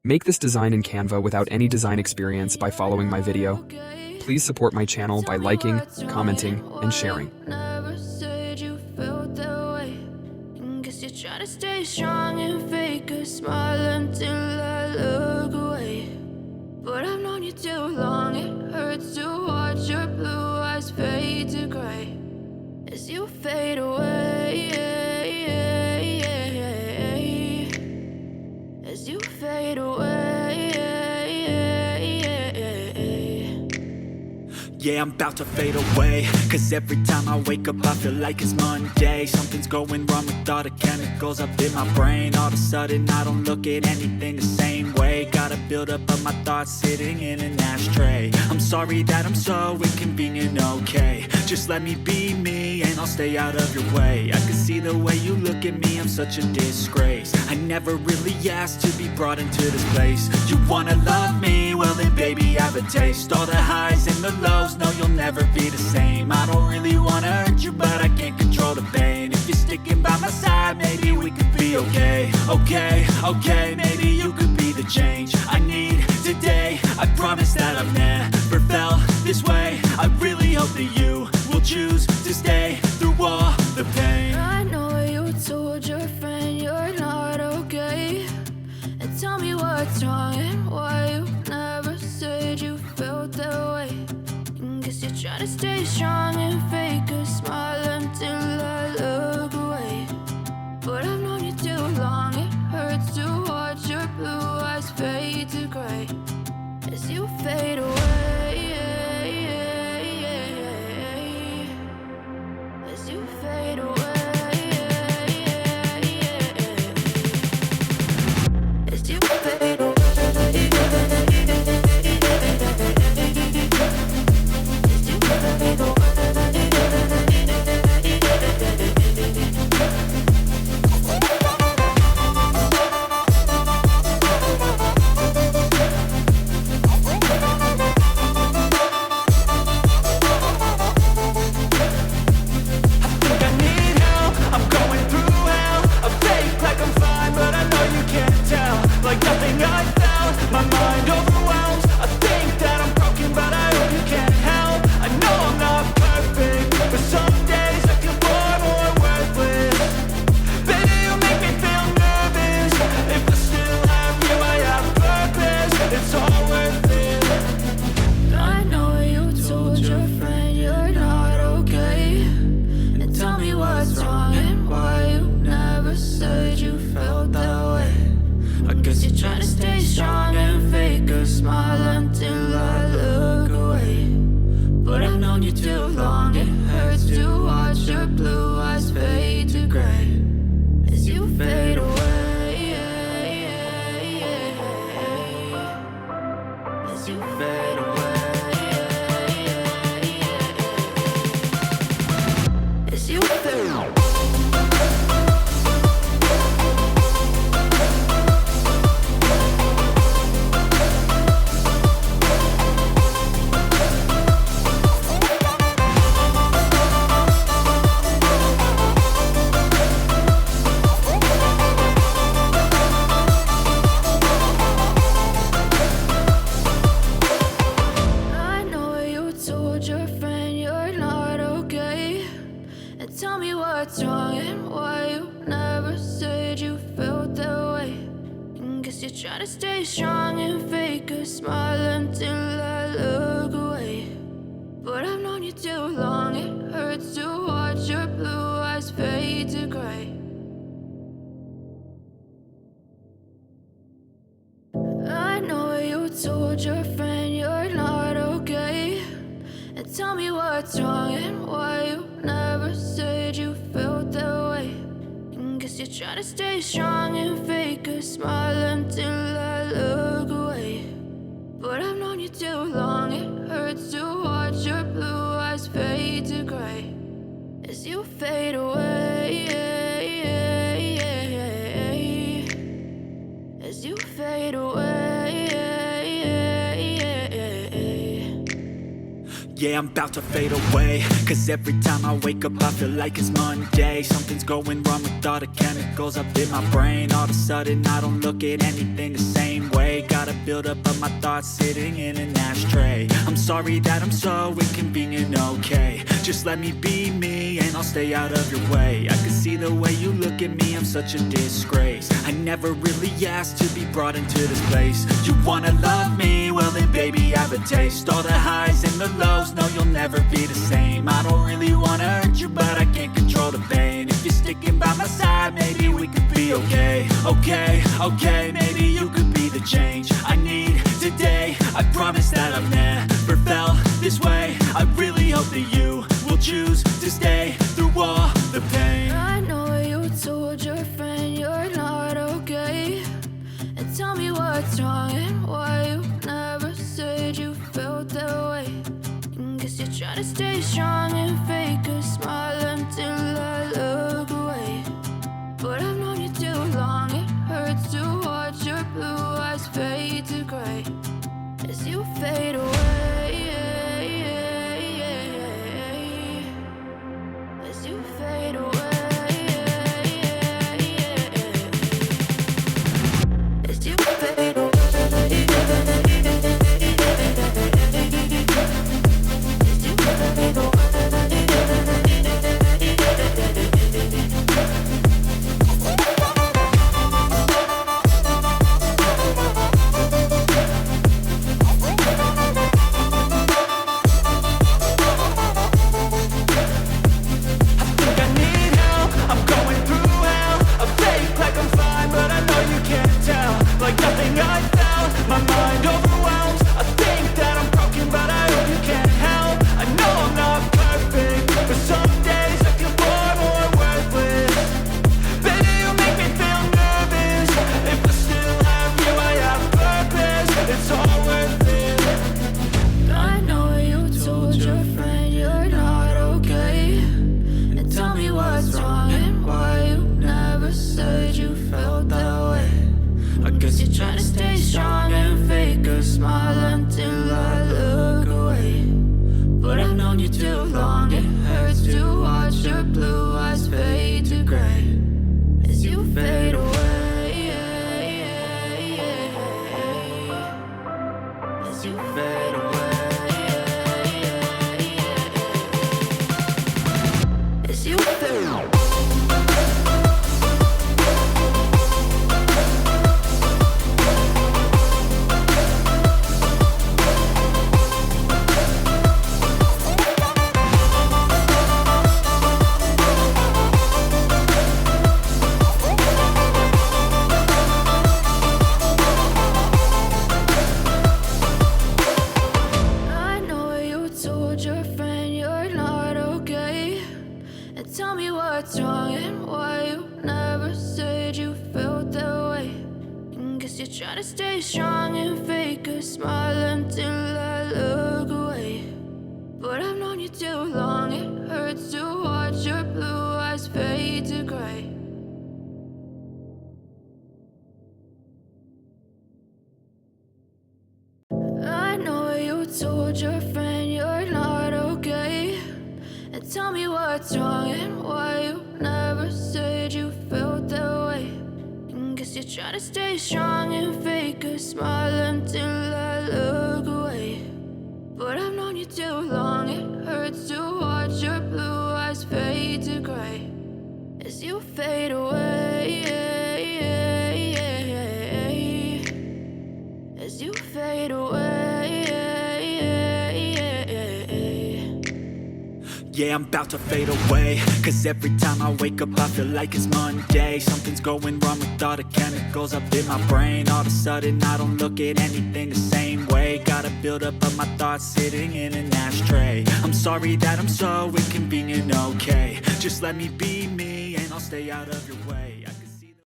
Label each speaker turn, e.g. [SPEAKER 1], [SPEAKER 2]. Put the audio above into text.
[SPEAKER 1] Make this design in Canva without any design experience by following my video. Please support my channel by liking, commenting, and sharing.
[SPEAKER 2] Never said you felt that way. Guess you're trying to stay strong and fake a smile until I look away. But I've known you too long, it hurts to watch your blue eyes fade to gray as you fade away. As you fade away.
[SPEAKER 3] Yeah, I'm about to fade away, cause every time I wake up I feel like it's Monday. Something's going wrong with all the chemicals up in my brain. All of a sudden I don't look at anything the same way. Gotta build up of my thoughts sitting in an ashtray. I'm sorry that I'm so inconvenient, okay. Just let me be me and I'll stay out of your way. I can see the way you look at me, I'm such a disgrace. I never really asked to be brought into this place. You wanna love me? Well then baby, have a taste. All the highs and the lows, no, you'll never be the same. I don't really wanna hurt you, but I can't control the pain. If you're sticking by my side, maybe we could be okay. Okay, maybe you could be the change I need today. I promise that I've never felt this way. I really hope that you will choose to stay through all the pain.
[SPEAKER 2] I know you told your friend you're not okay, and tell me what's wrong and why you never said you felt that way. Guess you're trying to stay strong and fake a smile until I look away. But I've known you too long, it hurts to watch your blue eyes fade to gray as you fade away. As you fade away. As you fade away. Try to stay strong and fake a smile until I look away. But I've known you too long, it hurts to watch your blue eyes fade to gray. I know you told your friend you're not okay, and tell me what's wrong and why you never said you felt that way. Guess you're trying to stay strong and fake a smile until I look away. But I've known you too long, it hurts to watch your blue eyes fade to gray as you fade away. As you fade away.
[SPEAKER 3] Yeah, I'm about to fade away, cause every time I wake up I feel like it's Monday. Something's going wrong with all the chemicals up in my brain. All of a sudden I don't look at anything the same way. Gotta build up of my thoughts sitting in an ashtray. I'm sorry that I'm so inconvenient, okay. Just let me be me and I'll stay out of your way. I can see the way you look at me, I'm such a disgrace. I never really asked to be brought into this place. You wanna love me? Well then baby, have a taste. All the highs and the lows, no you'll never be the same. I don't really wanna hurt you, but I can't control the pain. If you're sticking by my side, maybe we could be okay. Okay, maybe you could be the change I need today. I promise that I've never felt this way. I really hope that you will choose to stay through all the pain.
[SPEAKER 2] I know you told your friend you're not okay, and tell me what's wrong and why you never said you felt that way. Guess you're trying to stay strong and fake a smile until I look away. But I've known you too long, it hurts to watch your blue eyes fade to gray as you fade away. As you fade away. As you fade away. Trying to stay strong and fake a smile until I look away. But I've known you too long, it hurts to watch your blue eyes fade to gray as you fade away. As you fade away. As you fade away. Tell me what's wrong and why you never said you felt that way. Guess you're trying to stay strong and fake a smile until I look away. But I've known you too long, it hurts to watch your blue eyes fade to gray. I know you told your friend you're not okay, and tell me what's wrong and why you never said you felt that way. Guess you're trying to stay strong and fake a smile until I look away. But I've known you too long, it hurts to watch your blue eyes fade to gray as you fade away. As you fade away.
[SPEAKER 3] Yeah, I'm about to fade away, cause every time I wake up I feel like it's Monday. Something's going wrong with all the chemicals up in my brain. All of a sudden I don't look at anything the same way. Gotta build up of my thoughts sitting in an ashtray. I'm sorry that I'm so inconvenient, okay. Just let me be me and I'll stay out of your way.